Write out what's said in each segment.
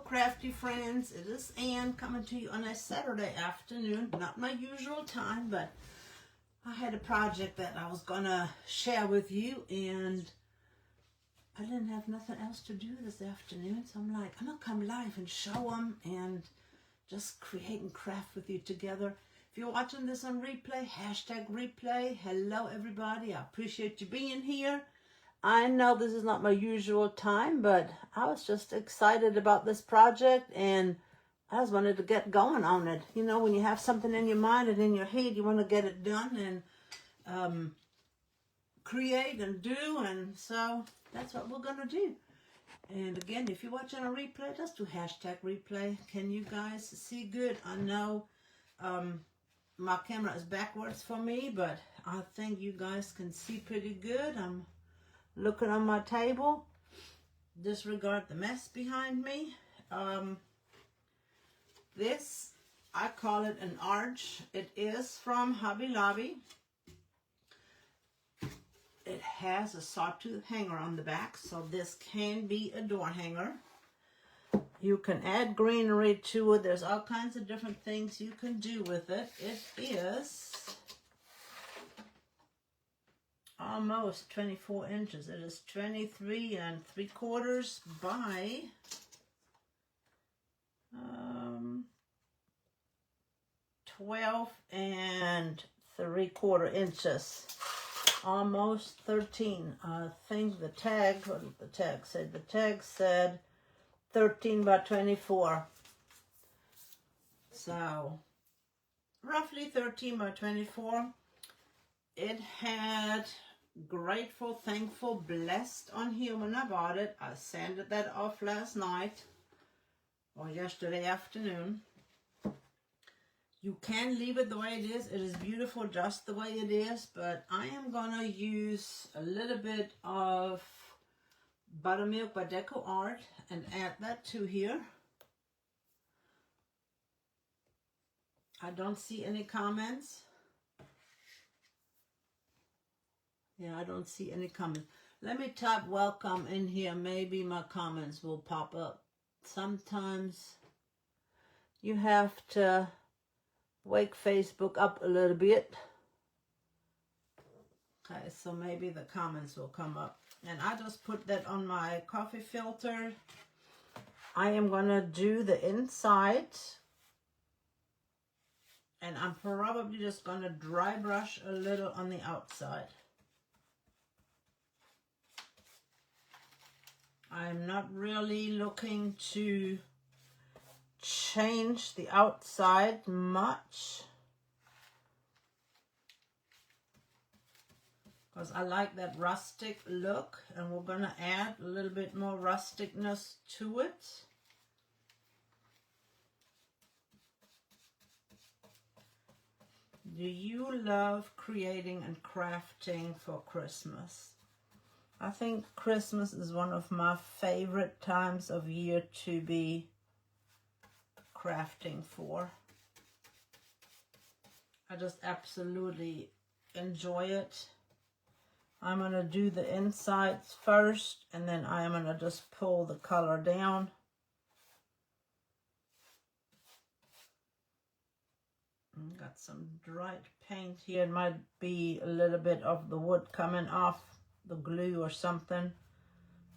crafty friends. It is Ann coming to you on a Saturday afternoon. Not my usual time, but I had a project that I was gonna share with you, and I didn't have nothing else to do this afternoon, so I'm like, I'm gonna come live and show them and just create and craft with you together. If you're watching this on replay, hashtag replay. Hello everybody, I appreciate you being here. I know this is not my usual time, but I was just excited about this project and I just wanted to get going on it. You know, when you have something in your mind and in your head, you want to get it done and create and do, and so that's what we're going to do. And again, if you're watching a replay, just do hashtag replay. Can you guys see good? I know my camera is backwards for me, but I think you guys can see pretty good. I'm looking on my table. Disregard the mess behind me. This, I call it an arch. It is from Hobby Lobby. It has a sawtooth hanger on the back, so this can be a door hanger. You can add greenery to it. There's all kinds of different things you can do with it. It is almost 24 inches. It is 23 3/4 by 12 3/4 inches. Almost 13. I think the tag, what did the tag say? The tag said 13 by 24. So roughly 13 by 24. It had grateful, thankful, blessed on here when I bought it. I sanded that off last night or yesterday afternoon. You can leave it the way it is. It is beautiful just the way it is, but I am going to use a little bit of buttermilk by DecoArt and add that to here. I don't see any comments. Yeah, I don't see any comments. Let me type welcome in here. Maybe my comments will pop up. Sometimes you have to wake Facebook up a little bit. Okay, so maybe the comments will come up. And I just put that on my coffee filter. I am going to do the inside. And I'm probably just going to dry brush a little on the outside. I'm not really looking to change the outside much because I like that rustic look, and we're going to add a little bit more rusticness to it. Do you love creating and crafting for Christmas? I think Christmas is one of my favorite times of year to be crafting for. I just absolutely enjoy it. I'm going to do the insides first, and then I'm going to just pull the color down. Got some dried paint here. It might be a little bit of the wood coming off the glue or something.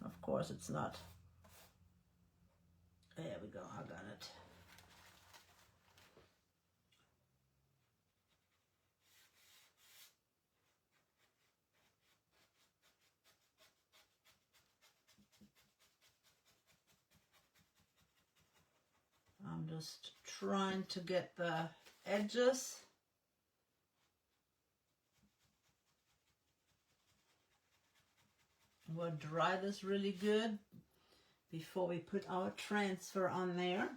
Of course it's not. There we go, I got it. I'm just trying to get the edges. We'll dry this really good before we put our transfer on there.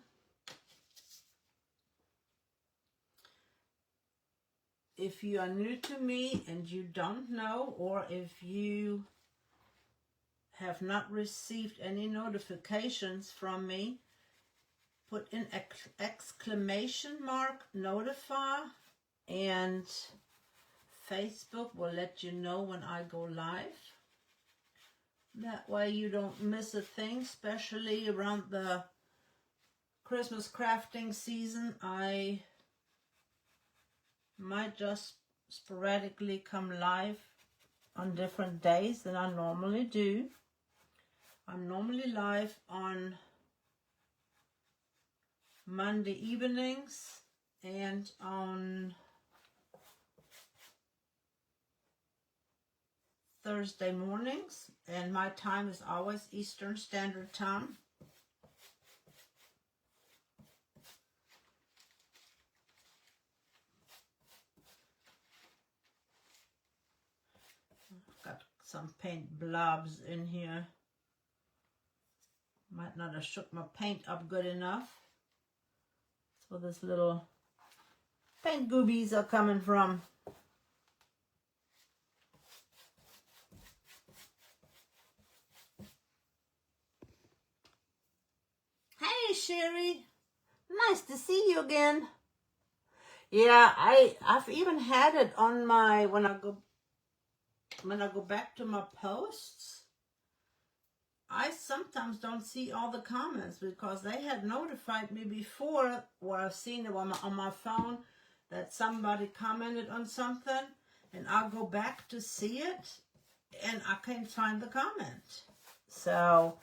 If you are new to me and you don't know, or if you have not received any notifications from me, put in exclamation mark notify, and Facebook will let you know when I go live. That way you don't miss a thing, especially around the Christmas crafting season, I might just sporadically come live on different days than I normally do. I'm normally live on Monday evenings and on Thursday mornings, and my time is always Eastern Standard Time. Got some paint blobs in here. Might not have shook my paint up good enough. That's where this little paint goobies are coming from. Hey Sherry, nice to see you again. Yeah, I've even had it on my when I go back to my posts. I sometimes don't see all the comments because they had notified me before, or I've seen it on my phone, that somebody commented on something, and I'll go back to see it, and I can't find the comment. So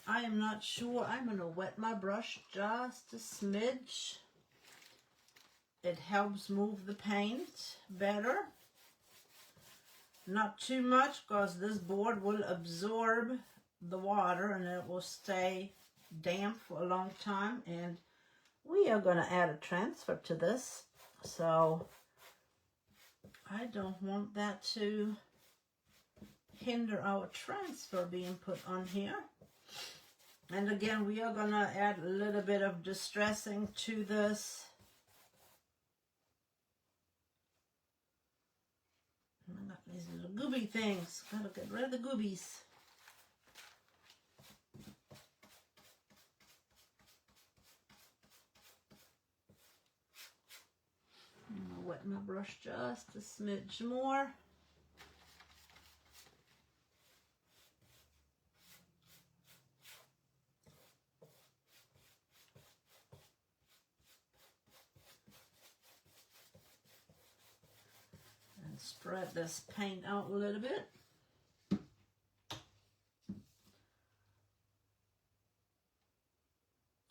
I am not sure. I'm going to wet my brush just a smidge. It helps move the paint better. Not too much, because this board will absorb the water and it will stay damp for a long time. And we are going to add a transfer to this. So I don't want that to hinder our transfer being put on here. And again, we are going to add a little bit of distressing to this. I got these little gooby things. Gotta get rid of the goobies. I'm gonna wet my brush just a smidge more. Spread this paint out a little bit.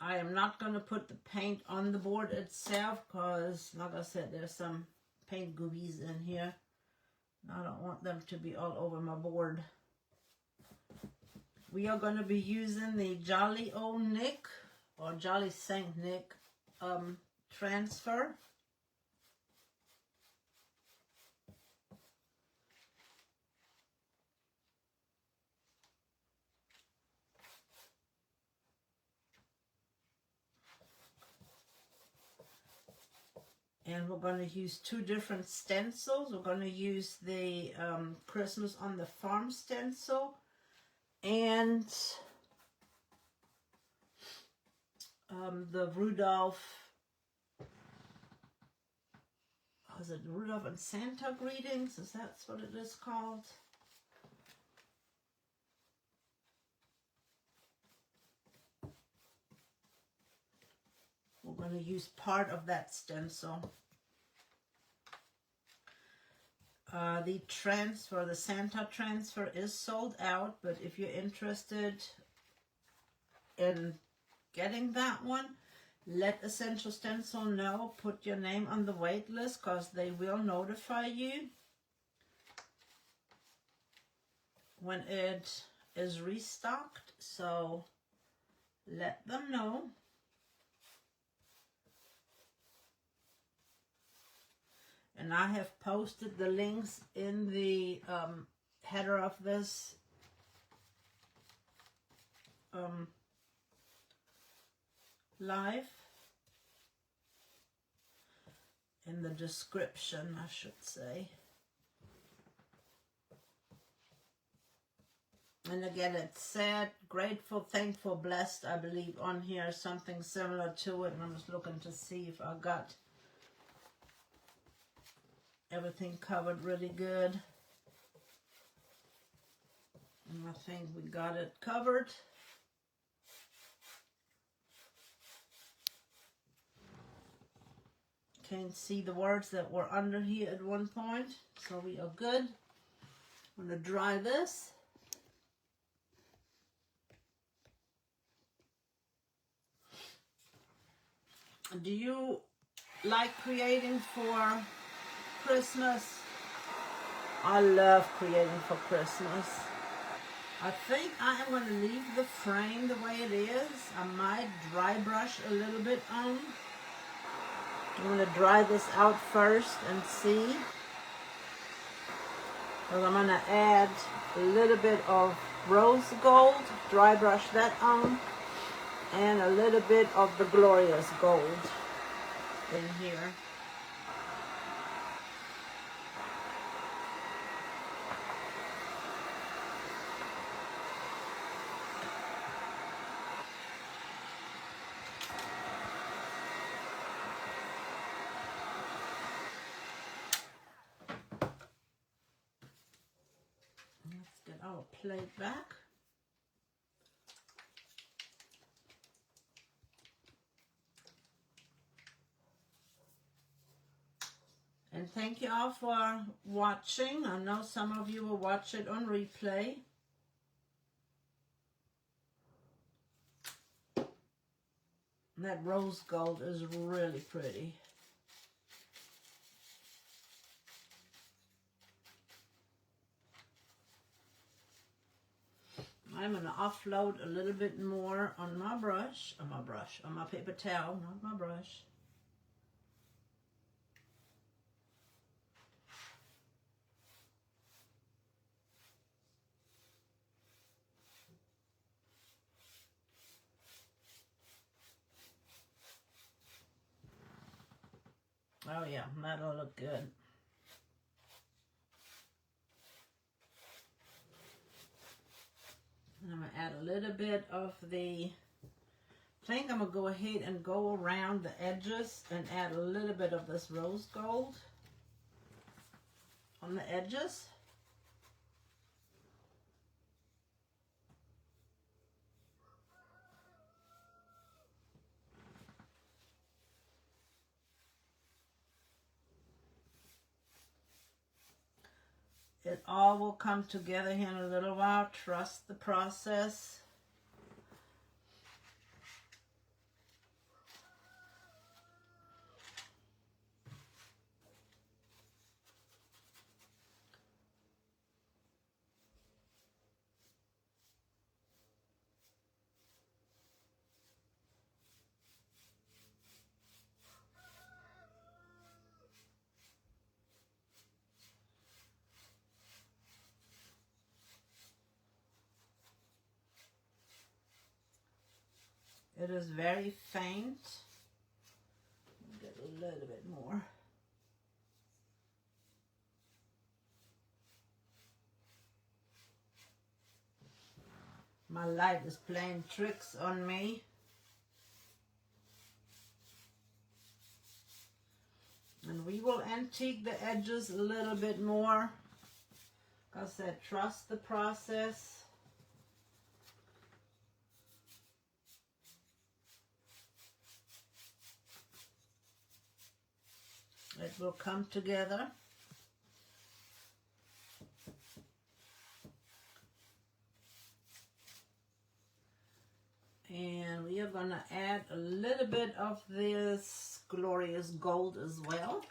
I am not going to put the paint on the board itself because, like I said, there's some paint goobies in here. I don't want them to be all over my board. We are going to be using the Jolly Old Nick or Jolly Saint Nick transfer. And we're going to use two different stencils. We're going to use the Christmas on the Farm stencil and the Rudolph, was it Rudolph and Santa Greetings? Is that what it is called? We're going to use part of that stencil. The transfer, the Santa transfer is sold out, but if you're interested in getting that one, let Essential Stencil know. Put your name on the wait list because they will notify you when it is restocked. So let them know. And I have posted the links in the header of this live. In the description, I should say. And again, it's sad, grateful, thankful, blessed, I believe, on here, something similar to it. And I'm just looking to see if I got everything covered really good. And I think we got it covered. Can't see the words that were under here at one point, so we are good. I'm going to dry this. Do you like creating for Christmas? I love creating for Christmas. I think I am going to leave the frame the way it is. I might dry brush a little bit on. I'm going to dry this out first and see. Because I'm going to add a little bit of rose gold, dry brush that on, and a little bit of the glorious gold in here. Let's get our plate back. And thank you all for watching. I know some of you will watch it on replay. That rose gold is really pretty. I'm going to offload a little bit more on my brush, on my paper towel, not my brush. Oh yeah, that'll look good. And I'm going to add a little bit of the, I think I'm going to go ahead and go around the edges and add a little bit of this rose gold on the edges. It all will come together here in a little while. Trust the process. It is very faint. Get a little bit more. My light is playing tricks on me. And we will antique the edges a little bit more. Like I said, trust the process. It will come together. And we are going to add a little bit of this glorious gold as well.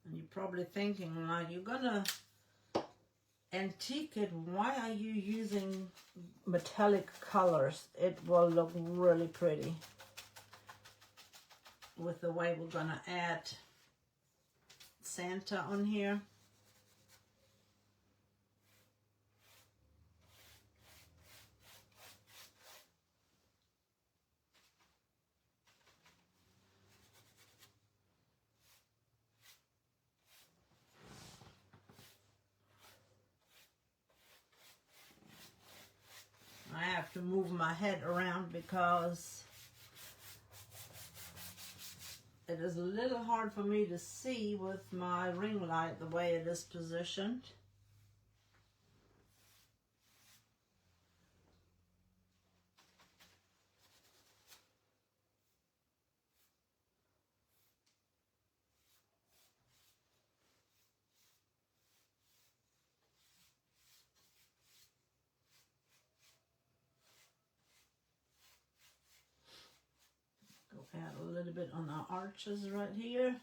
And you're probably thinking, well, you're going to antique it, why are you using metallic colors? It will look really pretty with the way we're gonna add Santa on here. I have to move my head around because it is a little hard for me to see with my ring light the way it is positioned. Add a little bit on our arches right here.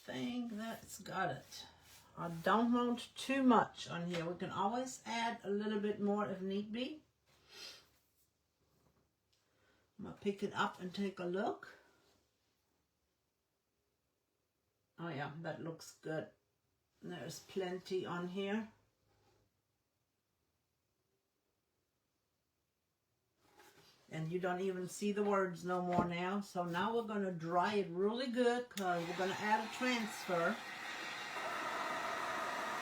Think that's got it. I don't want too much on here. We can always add a little bit more if need be. I'm going to pick it up and take a look. Oh yeah, that looks good. There's plenty on here. And you don't even see the words no more now. So now we're going to dry it really good because we're going to add a transfer.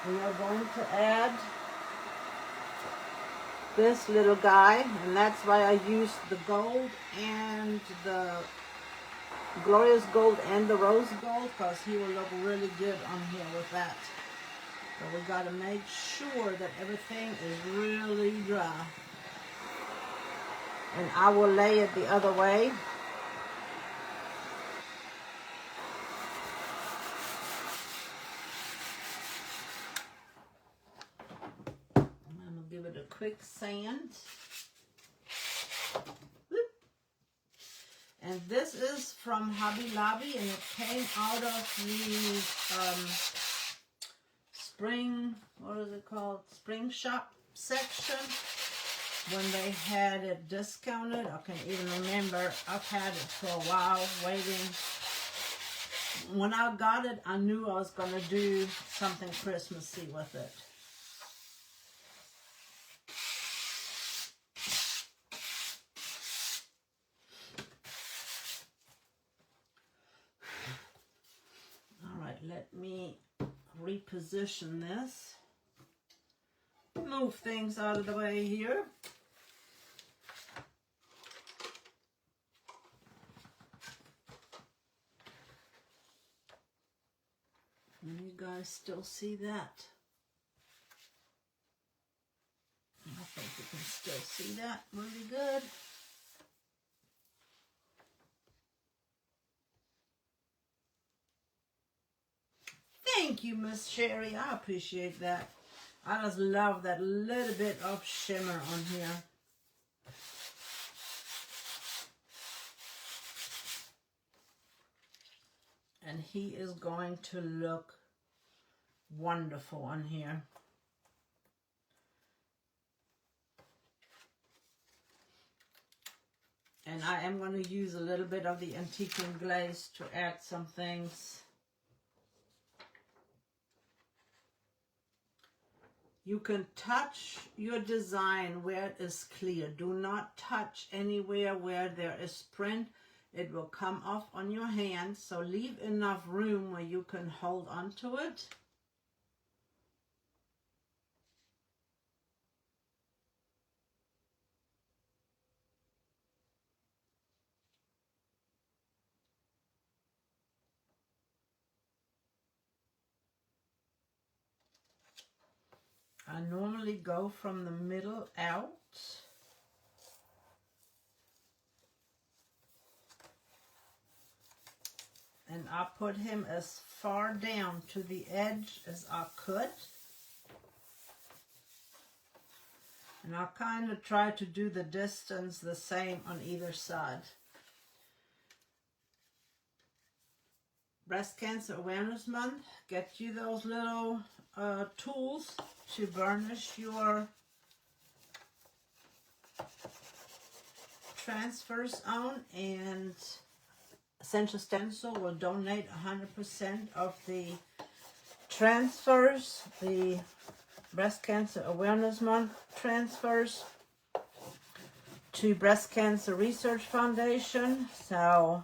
We are going to add this little guy, and that's why I used the gold and the glorious gold and the rose gold, because he will look really good on here with that. So we got to make sure that everything is really dry. And I will lay it the other way. I'm going to give it a quick sand. And this is from Hobby Lobby, and it came out of the spring, what is it called? Spring shop section. When they had it discounted. I can even remember I've had it for a while waiting. When I got it, I knew I was going to do something Christmassy with it. All right, let me reposition this. Move things out of the way here. And you guys still see that? I think you can still see that really good. Thank you, Miss Sherry. I appreciate that. I just love that little bit of shimmer on here. And he is going to look wonderful on here. And I am going to use a little bit of the antique glaze to add some things. You can touch your design where it is clear. Do not touch anywhere where there is print. It will come off on your hand, so leave enough room where you can hold on to it. I normally go from the middle out. And I put him as far down to the edge as I could. And I kind of try to do the distance the same on either side. Breast Cancer Awareness Month, get you those little tools to burnish your transfers on, and Essential Stencil will donate 100% of the transfers, the Breast Cancer Awareness Month transfers, to Breast Cancer Research Foundation. So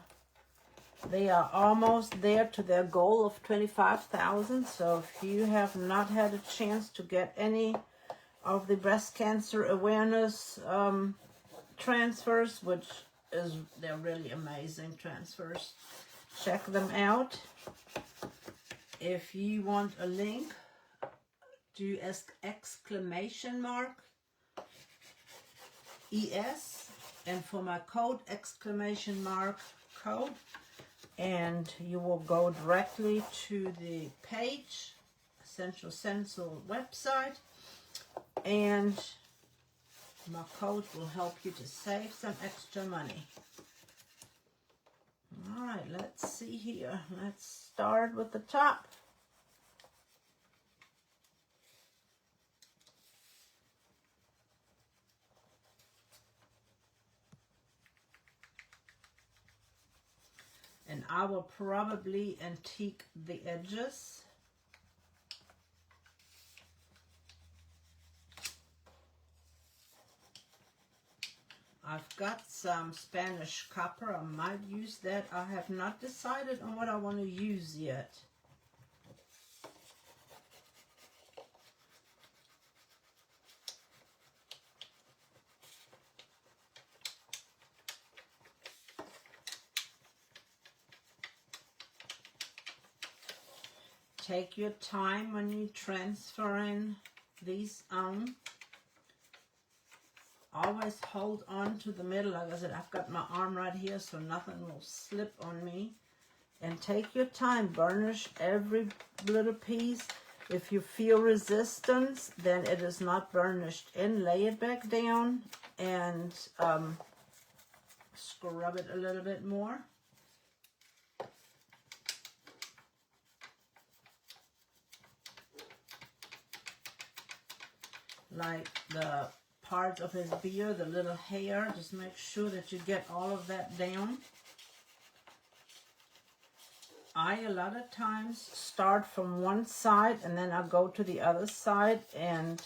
they are almost there to their goal of 25,000. So if you have not had a chance to get any of the breast cancer awareness transfers, which they're really amazing transfers, check them out. If you want a link, do exclamation mark ES, and for my code, exclamation mark code, and you will go directly to the page, Essential Stencil website, and My code will help you to save some extra money. All right, let's see here. Let's start with the top. And I will probably antique the edges. I've got some Spanish copper. I might use that. I have not decided on what I want to use yet. Take your time when you transfer in these on. Always hold on to the middle. Like I said, I've got my arm right here so nothing will slip on me. And take your time. Burnish every little piece. If you feel resistance, then it is not burnished in. Lay it back down and scrub it a little bit more. Like the part of his beard, the little hair, just make sure that you get all of that down. I, a lot of times, start from one side and then I'll go to the other side and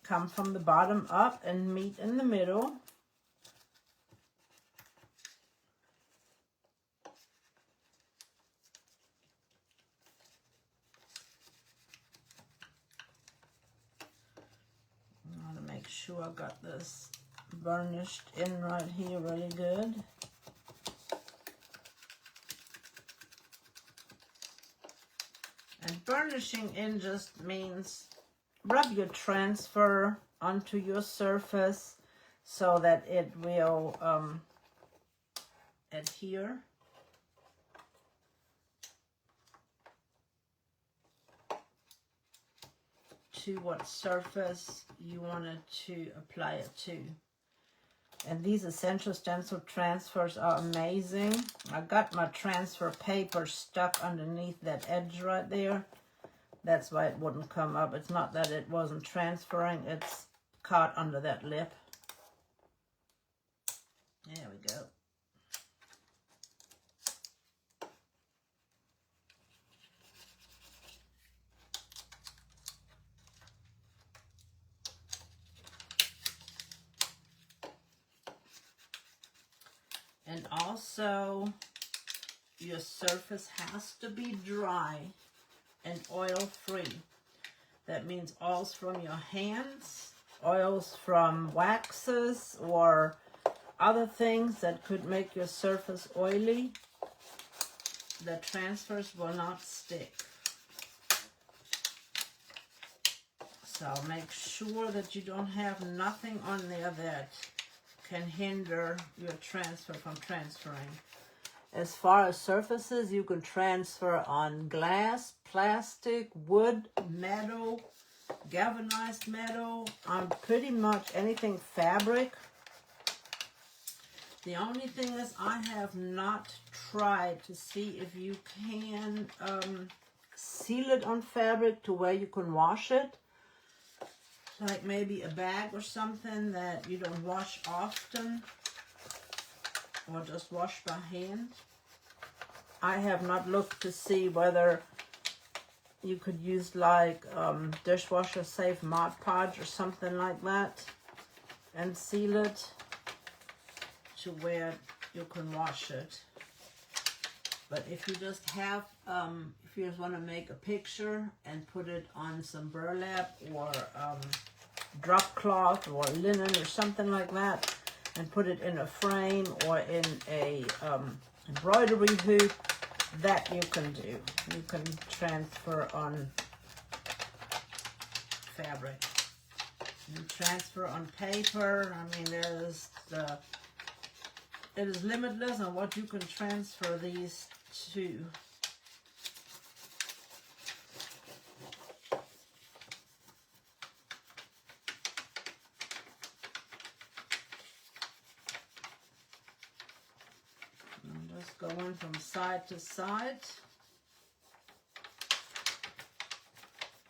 come from the bottom up and meet in the middle. Make sure I got this burnished in right here really good. And burnishing in just means rub your transfer onto your surface so that it will adhere. To what surface you wanted to apply it to. And these Essential Stencil transfers are amazing. I got my transfer paper stuck underneath that edge right there. That's why it wouldn't come up. It's not that it wasn't transferring, it's caught under that lip. There we go. And also, your surface has to be dry and oil-free. That means oils from your hands, oils from waxes, or other things that could make your surface oily. The transfers will not stick. So make sure that you don't have nothing on there that can hinder your transfer from transferring. As far as surfaces, you can transfer on glass, plastic, wood, metal, galvanized metal, on pretty much anything fabric. The only thing is I have not tried to see if you can seal it on fabric to where you can wash it. Like maybe a bag or something that you don't wash often, or just wash by hand. I have not looked to see whether you could use like dishwasher safe Mod Podge or something like that and seal it to where you can wash it. But if you just have, if you just want to make a picture and put it on some burlap or drop cloth or linen or something like that, and put it in a frame or in a embroidery hoop, that you can do. You can transfer on fabric. You transfer on paper. I mean, it is limitless on what you can transfer these to. going from side to side.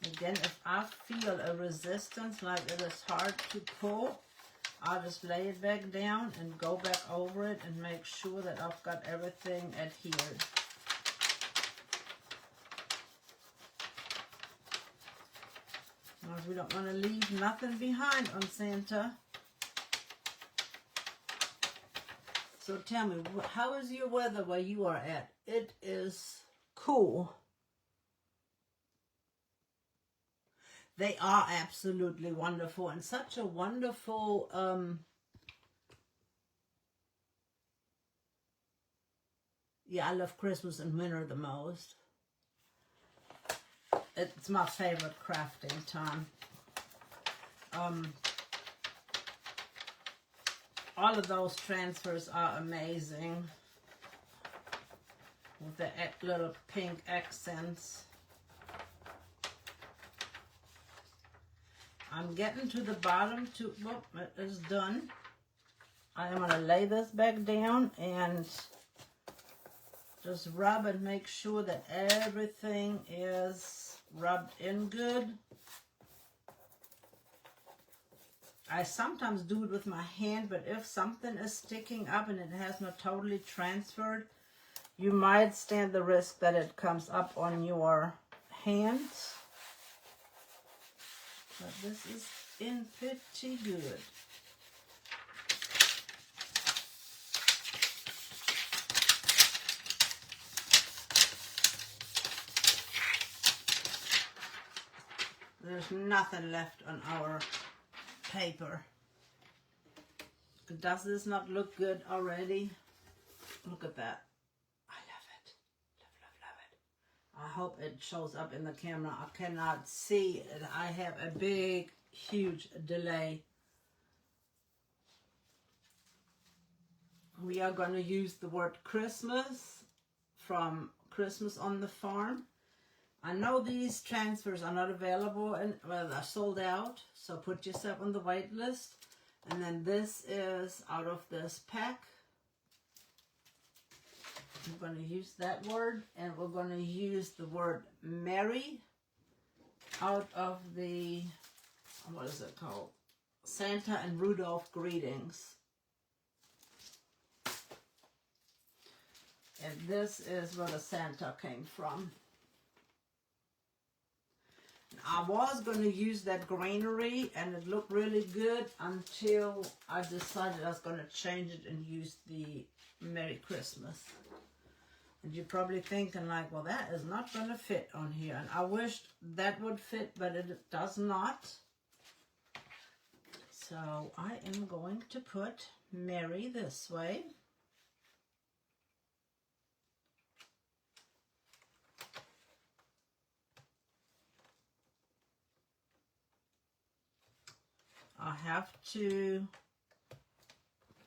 Again, if I feel a resistance, like it is hard to pull, I'll just lay it back down and go back over it and make sure that I've got everything adhered. Because we don't want to leave nothing behind on Santa. So tell me, how is your weather where you are at? It is cool. They are absolutely wonderful, and such a wonderful yeah, I love Christmas and winter the most. It's my favorite crafting time. All of those transfers are amazing with the little pink accents. I'm getting to the bottom to, whoop, it is done. I am going to lay this back down and just rub and make sure that everything is rubbed in good. I sometimes do it with my hand, but if something is sticking up and it has not totally transferred, you might stand the risk that it comes up on your hands. But this is in pretty good. There's nothing left on our paper. Does this not look good already? Look at that. I love it. Love, love, love it. I hope it shows up in the camera. I cannot see it. I have a big, huge delay. We are going to use the word Christmas from Christmas on the Farm. I know these transfers are not available and well, they're sold out, so put yourself on the wait list. And then this is out of this pack. We're going to use that word, and we're going to use the word Merry out of the, what is it called? Santa and Rudolph Greetings. And this is where the Santa came from. I was going to use that greenery and it looked really good until I decided I was going to change it and use the Merry Christmas. And you're probably thinking like, well, that is not going to fit on here. And I wished that would fit, but it does not. So I am going to put Merry this way. I have to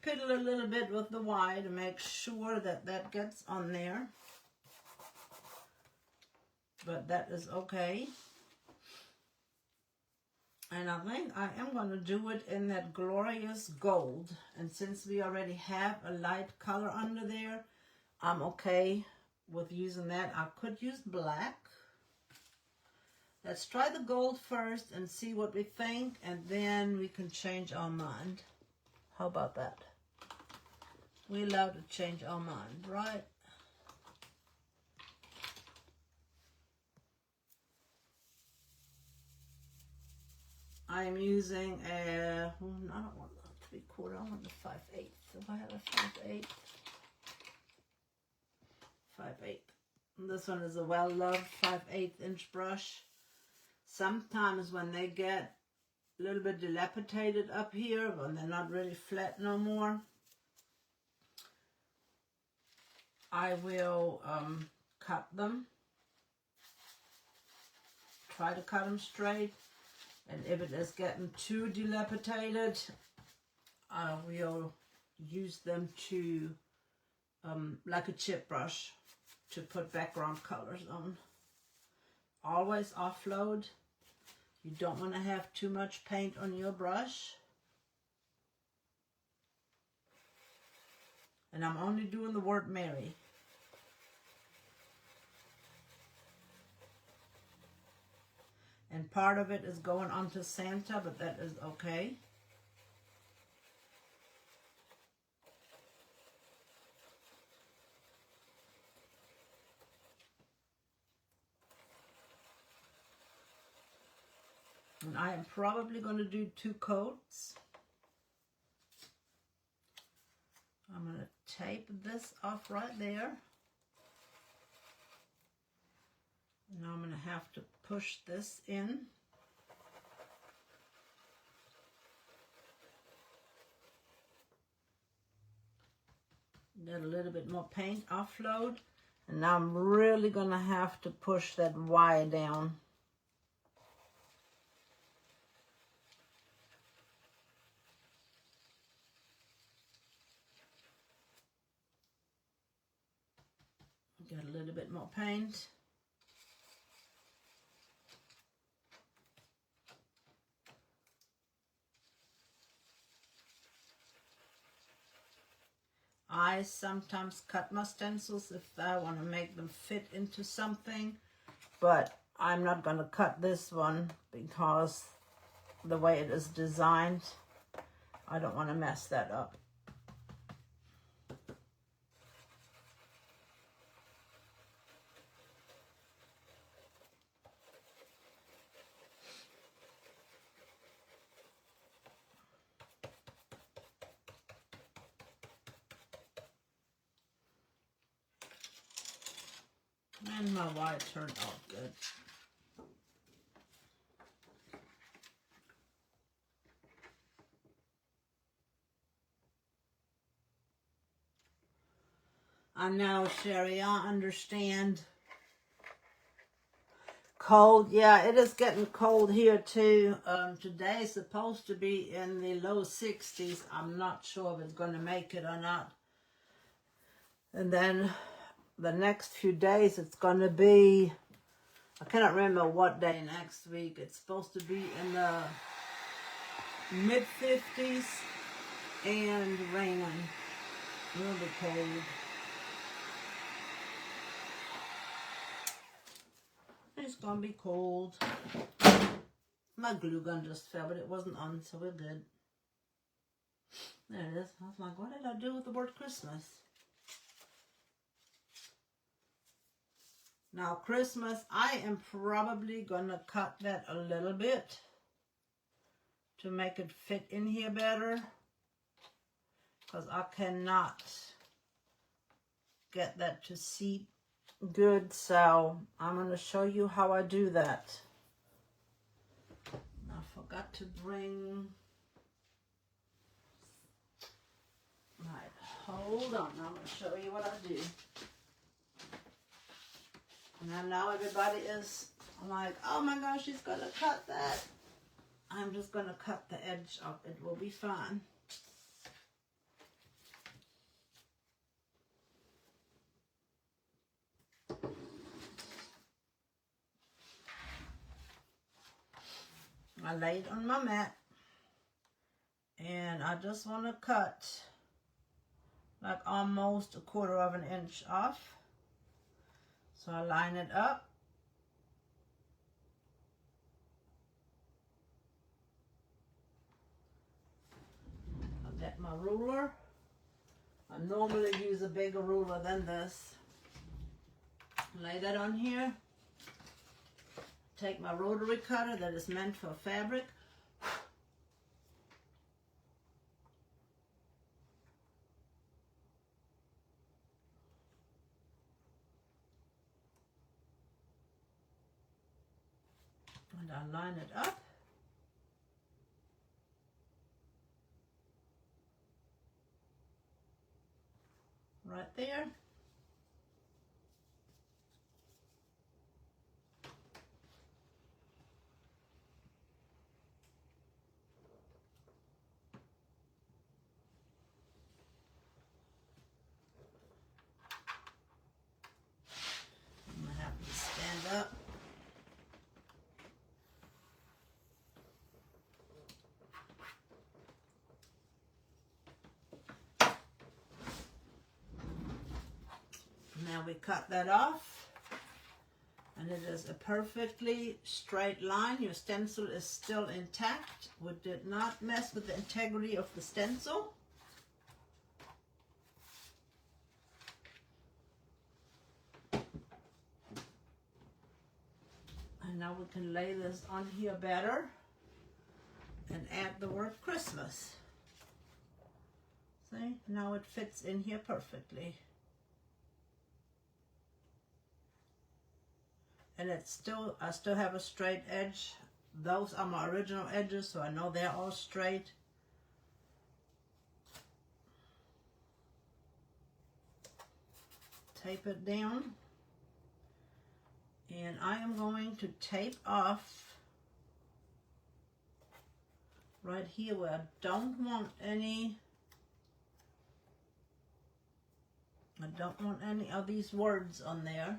piddle a little bit with the Y to make sure that that gets on there. But that is okay. And I think I am going to do it in that glorious gold. And since we already have a light color under there, I'm okay with using that. I could use black. Let's try the gold first and see what we think, and then we can change our mind. How about that? We're allowed to change our mind, right? I am using a, I don't want the 3/4, I want the 5/8. If I have a 5/8. 5/8. This one is a well-loved 5/8 inch brush. Sometimes when they get a little bit dilapidated up here, when they're not really flat no more, I will cut them. Try to cut them straight. And if it is getting too dilapidated, I will use them to, like a chip brush, to put background colors on. Always offload. You don't want to have too much paint on your brush. And I'm only doing the word Merry. And part of it is going onto Santa, but that is okay. And I am probably going to do 2 coats. I'm going to tape this off right there. Now I'm going to have to push this in. Get a little bit more paint offload. And now I'm really going to have to push that Y down. Get a little bit more paint. I sometimes cut my stencils if I want to make them fit into something, but I'm not going to cut this one because the way it is designed, I don't want to mess that up. And my Y turned out good. I know, Sherry, I understand. Cold, yeah, it is getting cold here too. Today is supposed to be in the low 60s. I'm not sure if it's going to make it or not. And then the next few days it's going to be, I cannot remember what day next week. It's supposed to be in the mid-50s and raining. Really cold. It's going to be cold. My glue gun just fell, but it wasn't on, so we're good. There it is. I was like, what did I do with the word Christmas? Now, Christmas, I am probably going to cut that a little bit to make it fit in here better, because I cannot get that to seat good, so I'm going to show you how I do that. I forgot to bring, right, hold on, I'm going to show you what I do. And I know everybody is like, oh my gosh, she's going to cut that. I'm just going to cut the edge off. It will be fine. I laid on my mat. And I just want to cut like almost 1/4 inch off. So I line it up. I get my ruler. I normally use a bigger ruler than this. Lay that on here. Take my rotary cutter that is meant for fabric. And I line it up. Right there. I'm gonna have to stand up. Now we cut that off, And it is a perfectly straight line. Your stencil is still intact. We did not mess with the integrity of the stencil. And now we can lay this on here better and add the word Christmas. See, now it fits in here perfectly. And it's still, I still have a straight edge. Those are my original edges, so I know they're all straight. Tape it down. And I am going to tape off right here where I don't want any of these words on there.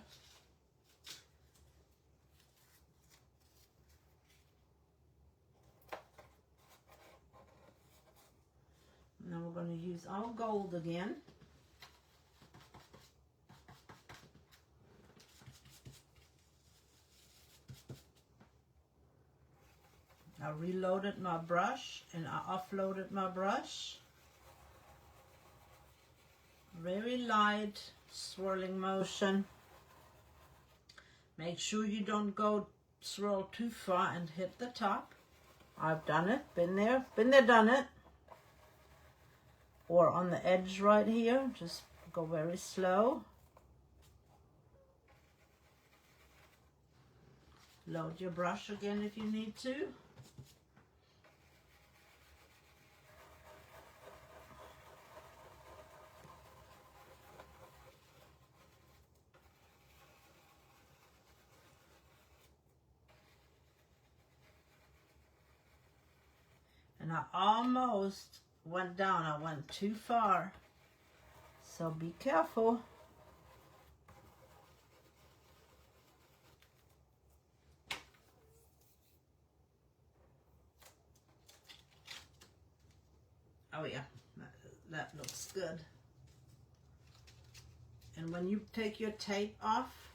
Now we're going to use all gold again. I reloaded my brush and I offloaded my brush. Very light swirling motion. Make sure you don't go swirl too far and hit the top. I've done it, been there, done it. Or on the edge right here, just go very slow. Load your brush again if you need to. And I almost went down. I went too far. So be careful. Oh yeah, that looks good. And when you take your tape off,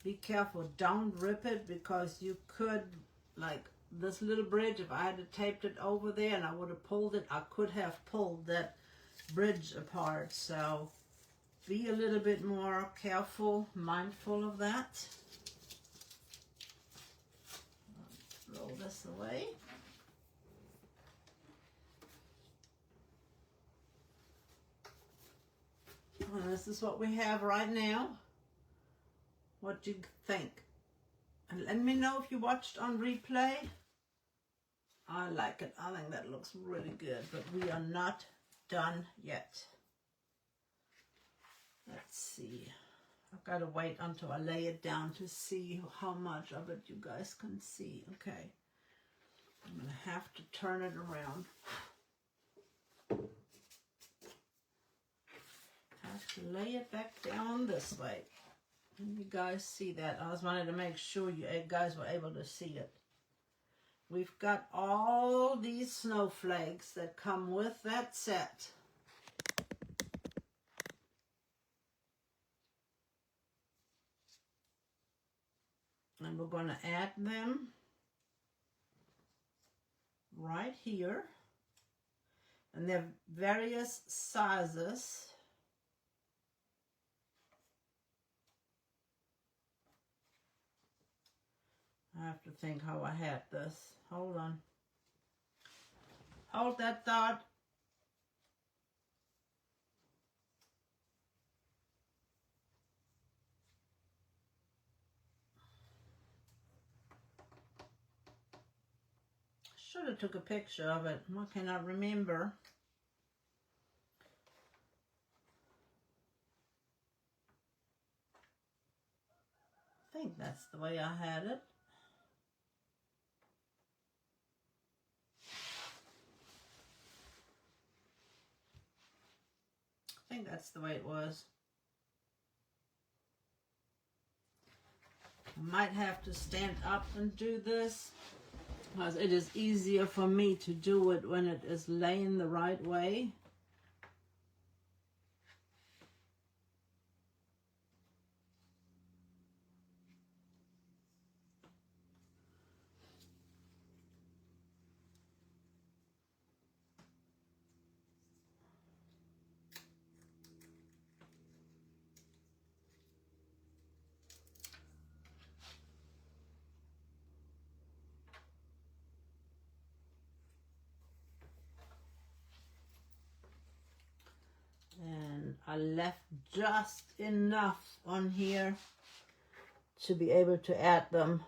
be careful. Don't rip it, because you could, like this little bridge, if I had taped it over there and I would have pulled it, I could have pulled that bridge apart. So be a little bit more careful, mindful of that. Roll this away. And this is what we have right now. What do you think? And let me know if you watched on replay. I like it. I think that looks really good, but we are not done yet. Let's see. I've got to wait until I lay it down to see how much of it you guys can see. Okay. I'm going to have to turn it around. Have to lay it back down this way. Can you guys see that? I just wanted to make sure you guys were able to see it. We've got all these snowflakes that come with that set. And we're going to add them right here. And they're various sizes. I have to think how I had this. Hold on. Hold that thought. Should have took a picture of it. I cannot remember. I think that's the way I had it. I think that's the way it was. I might have to stand up and do this, because it is easier for me to do it when it is laying the right way. I left just enough on here to be able to add them.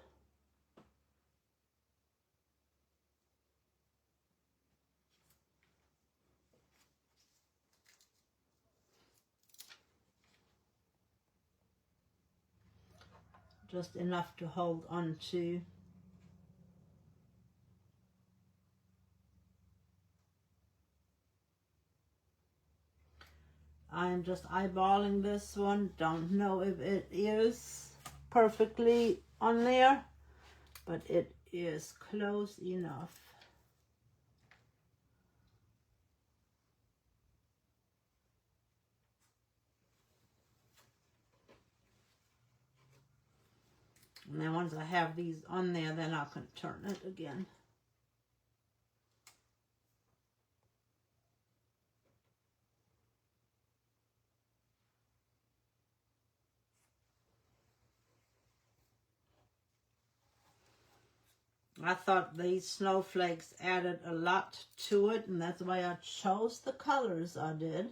Just enough to hold on to. I'm just eyeballing this one. Don't know if it is perfectly on there, but it is close enough. And then once I have these on there, then I can turn it again. I thought these snowflakes added a lot to it, and that's why I chose the colors I did.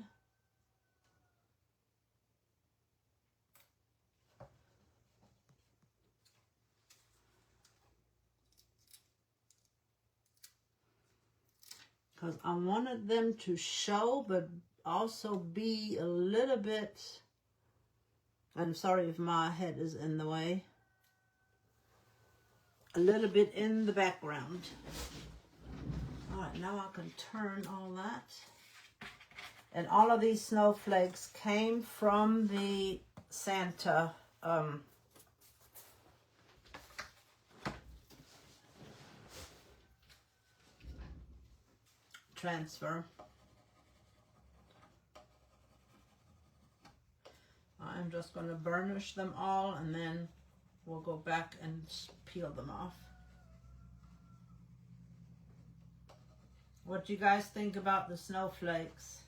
Because I wanted them to show, but also be a little bit, I'm sorry if my head is in the way, a little bit in the background. All right, now I can turn all that. And all of these snowflakes came from the Santa transfer. I'm just going to burnish them all, and then we'll go back and peel them off. What do you guys think about the snowflakes?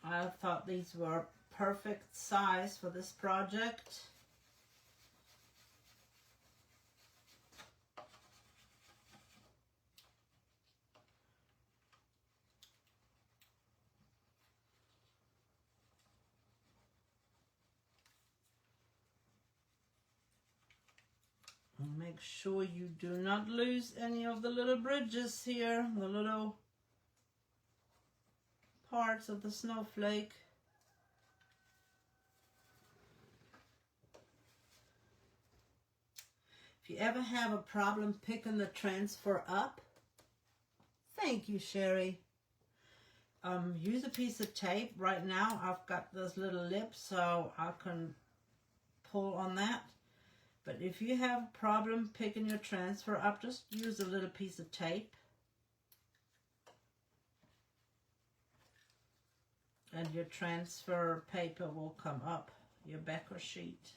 I thought these were perfect size for this project. And make sure you do not lose any of the little bridges here, the little parts of the snowflake. If you ever have a problem picking the transfer up, thank you, Sherry. Use a piece of tape. Right now I've got those little lips, so I can pull on that. But if you have a problem picking your transfer up, just use a little piece of tape. And your transfer paper will come up, your backer sheet.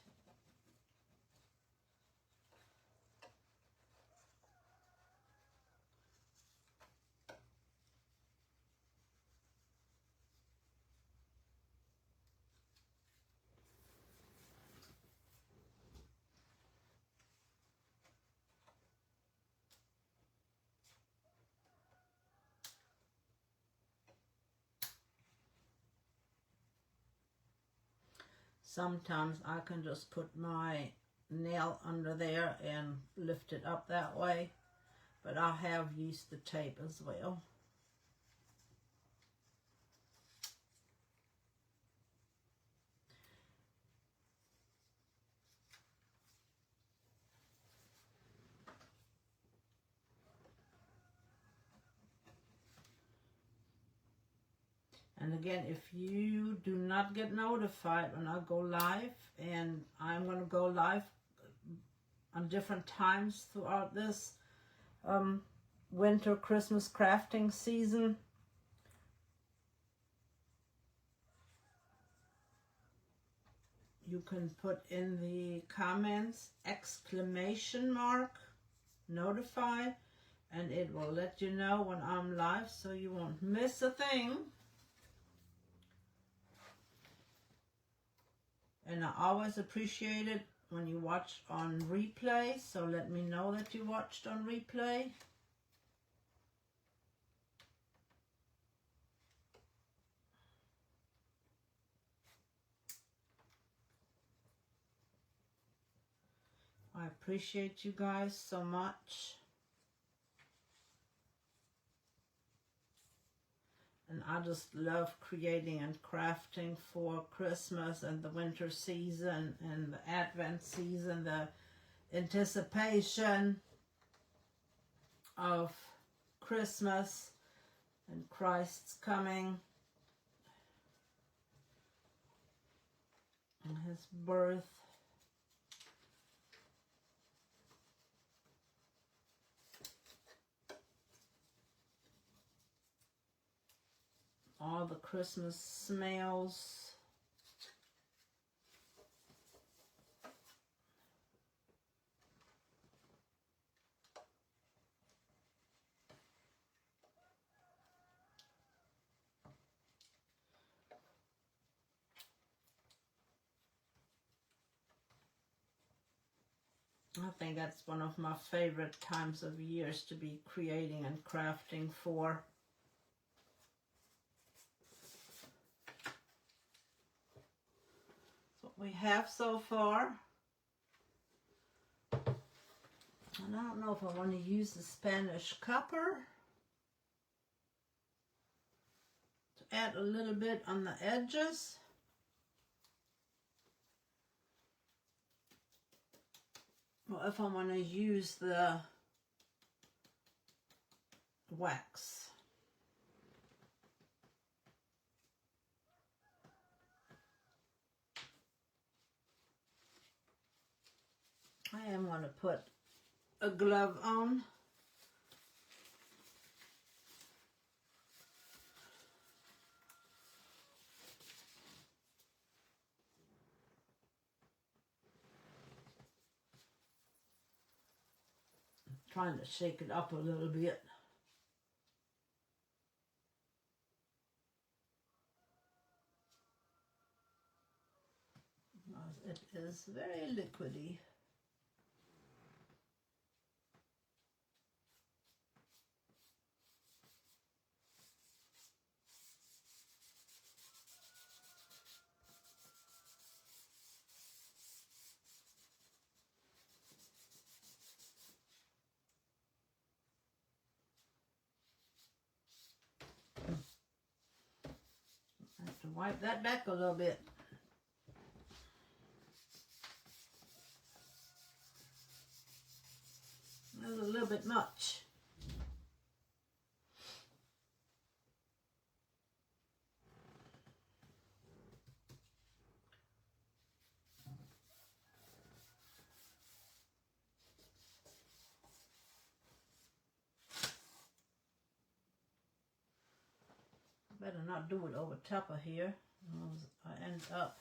Sometimes I can just put my nail under there and lift it up that way, but I have used the tape as well. And again, if you do not get notified when I go live, and I'm going to go live on different times throughout this winter Christmas crafting season, you can put in the comments !, notify, and it will let you know when I'm live, so you won't miss a thing. And I always appreciate it when you watch on replay, so let me know that you watched on replay. appreciate you guys so much. And I just love creating and crafting for Christmas and the winter season and the Advent season, the anticipation of Christmas and Christ's coming and his birth. All the Christmas smells. I think that's one of my favorite times of years to be creating and crafting for. That's what we have so far. And I don't know if I want to use the Spanish copper to add a little bit on the edges. Or if I want to use the wax. I am going to put a glove on. Trying to shake it up a little bit. It is very liquidy. I have to wipe that back a little bit. That's a little bit much. Better not do it over top of here, or I end up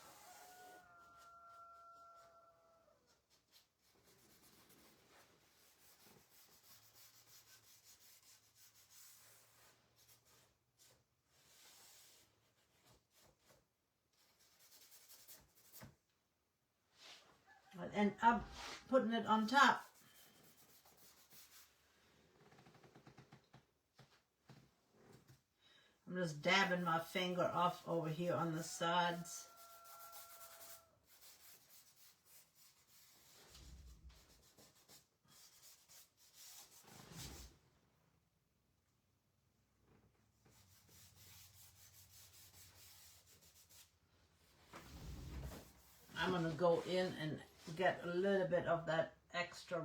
putting it on top. I'm just dabbing my finger off over here on the sides. I'm going to go in and get a little bit of that extra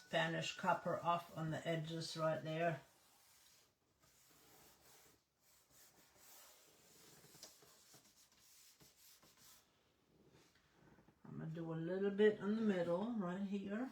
Spanish copper off on the edges right there. I'm going to do a little bit in the middle right here.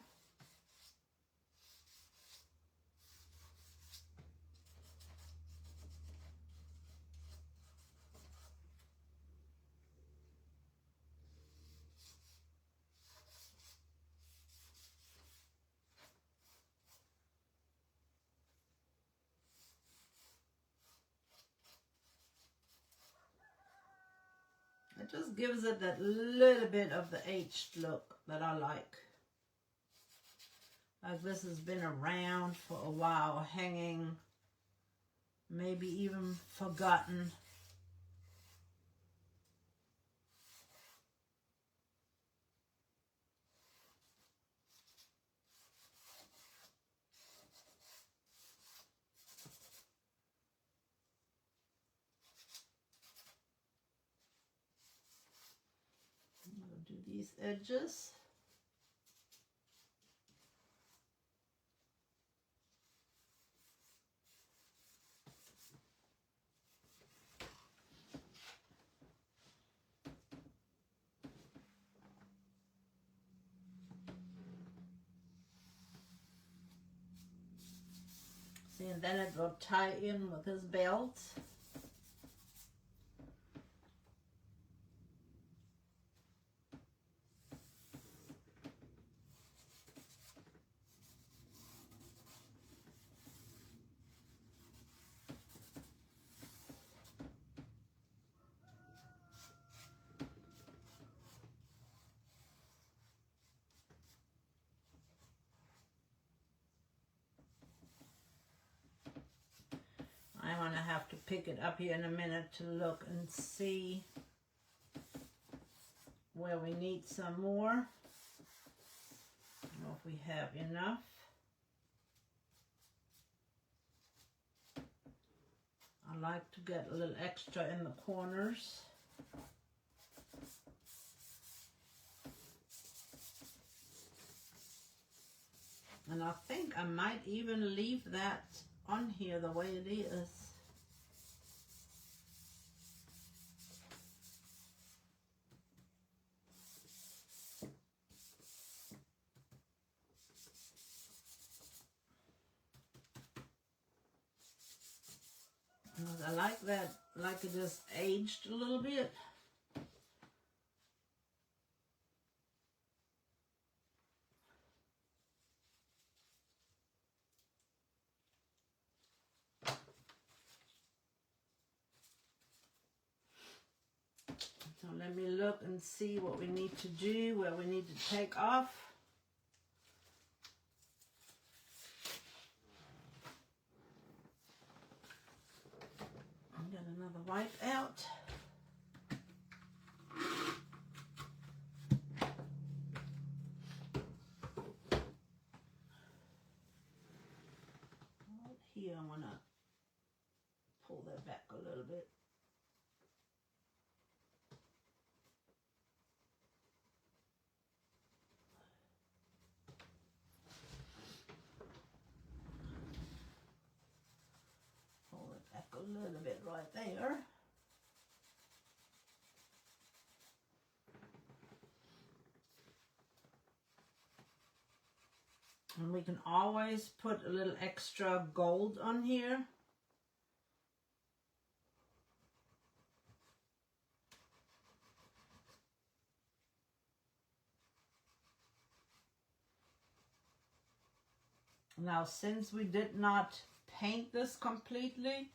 It just gives it that little bit of the aged look that I like. Like this has been around for a while, hanging, maybe even forgotten. do these edges. See, and then it will tie in with his belt. I'm going to have to pick it up here in a minute to look and see where we need some more. I don't know if we have enough. I like to get a little extra in the corners. And I think I might even leave that on here the way it is. I like that, like it is aged a little bit. So let me look and see what we need to do, where we need to take off. Get another wipe out. Right here, I want to pull that back a little bit. Pull it back a little bit right there. And we can always put a little extra gold on here. Now, since we did not paint this completely,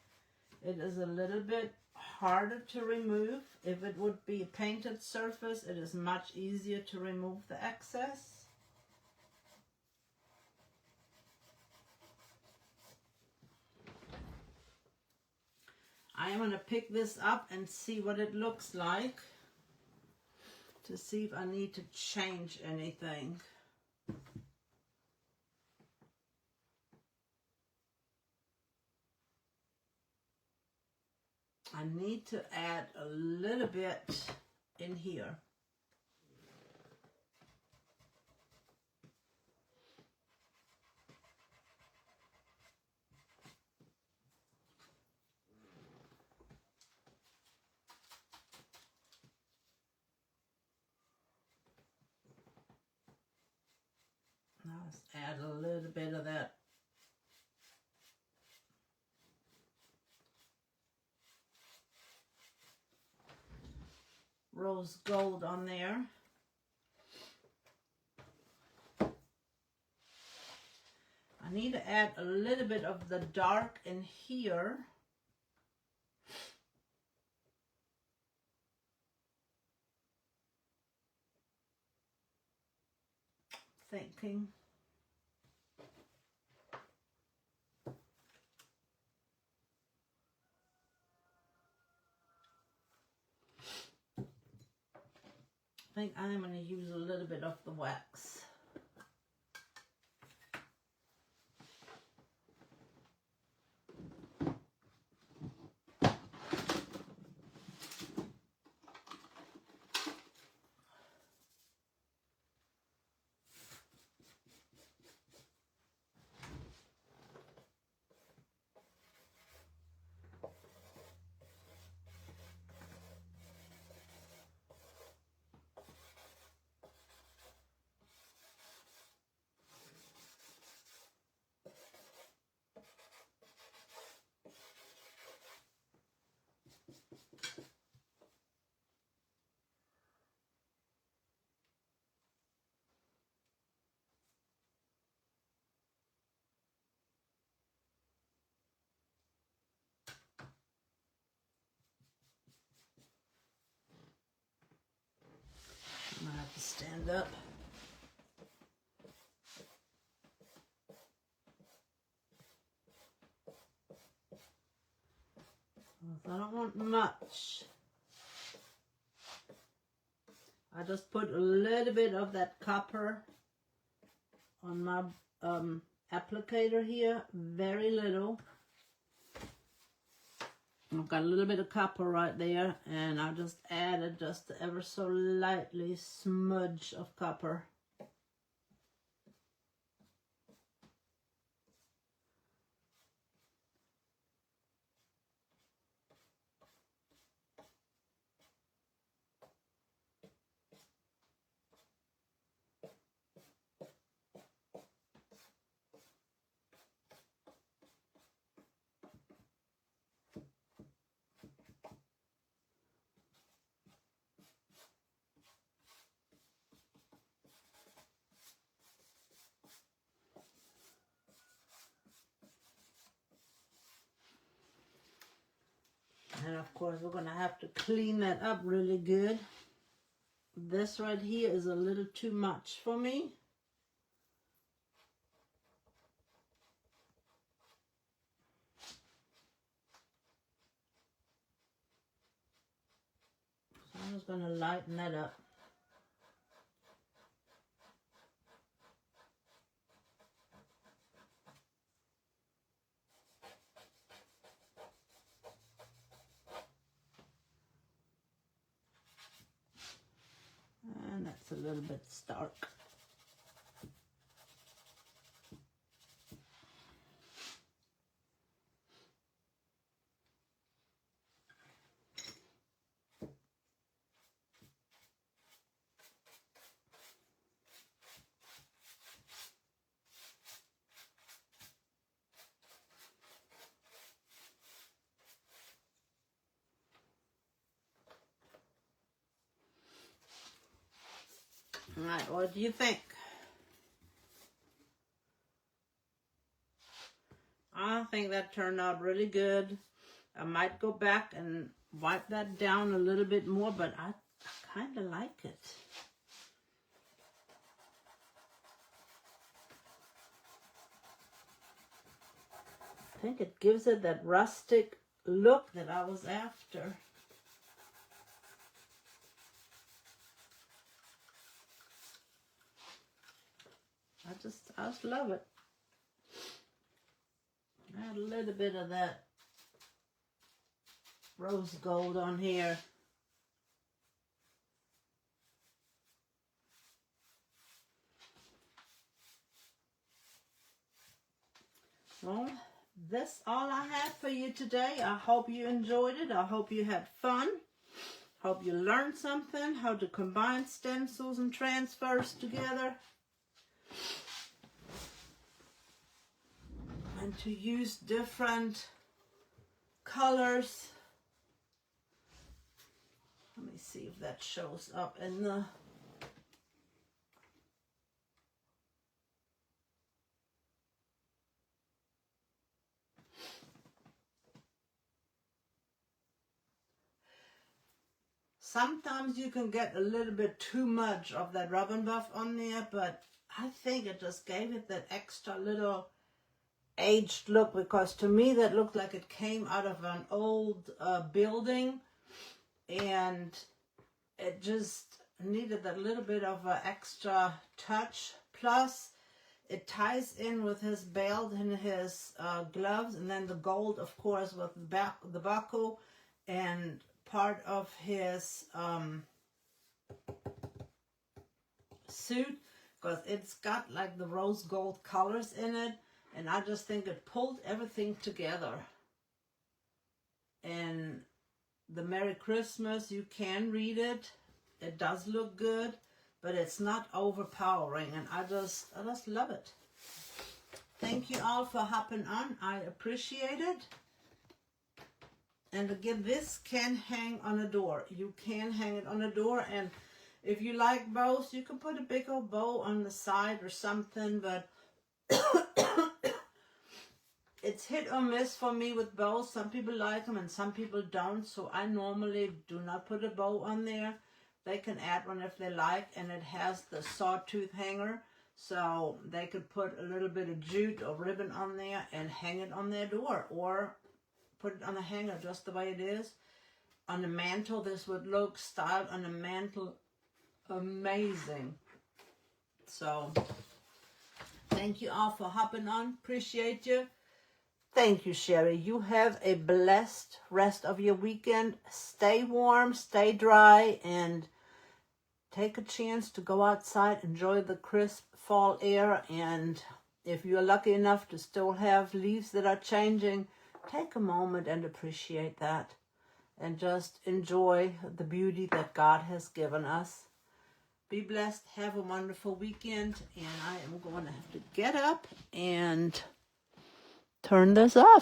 it is a little bit harder to remove. If it would be a painted surface, it is much easier to remove the excess. I am going to pick this up and see what it looks like to see if I need to change anything. I need to add a little bit in here. Now let's add a little bit of that rose gold on there. I need to add a little bit of the dark in here. Thinking. I think I'm going to use a little bit of the wax. it up. I don't want much. I just put a little bit of that copper on my applicator here, very little. I've got a little bit of copper right there, and I just added just ever so lightly smudge of copper. And of course, we're going to have to clean that up really good. This right here is a little too much for me. So I'm just going to lighten that up. And that's a little bit stark. All right, what do you think? I think that turned out really good. I might go back and wipe that down a little bit more, but I kind of like it. I think it gives it that rustic look that I was after. I just love it. Add a little bit of that rose gold on here. Well, that's all I have for you today. I hope you enjoyed it. I hope you had fun. Hope you learned something, how to combine stencils and transfers together. And to use different colors. Let me see if that shows up in the... Sometimes you can get a little bit too much of that rub and buff on there, but I think it just gave it that extra little aged look, because to me that looked like it came out of an old building, and it just needed that little bit of an extra touch. Plus it ties in with his belt and his gloves, and then the gold, of course, with the buckle and part of his suit, because it's got like the rose gold colors in it, and I just think it pulled everything together. And the Merry Christmas, you can read it. It does look good, but it's not overpowering, and I just love it. Thank you all for hopping on. I appreciate it. And again, this can hang on a door. You can hang it on a door, and if you like bows, you can put a big old bow on the side or something, but it's hit or miss for me with bows. Some people like them and some people don't, so I normally do not put a bow on there. they can add one if they like, and it has the sawtooth hanger, so they could put a little bit of jute or ribbon on there and hang it on their door, or put it on the hanger just the way it is. On the mantle, this would look styled on the mantle amazing. So thank you all for hopping on. Appreciate you. Thank you, Sherry. You have a blessed rest of your weekend. Stay warm, stay dry, and take a chance to go outside, enjoy the crisp fall air. And if you're lucky enough to still have leaves that are changing, take a moment and appreciate that. And just enjoy the beauty that God has given us. Be blessed. Have a wonderful weekend. And I am going to have to get up and turn this off.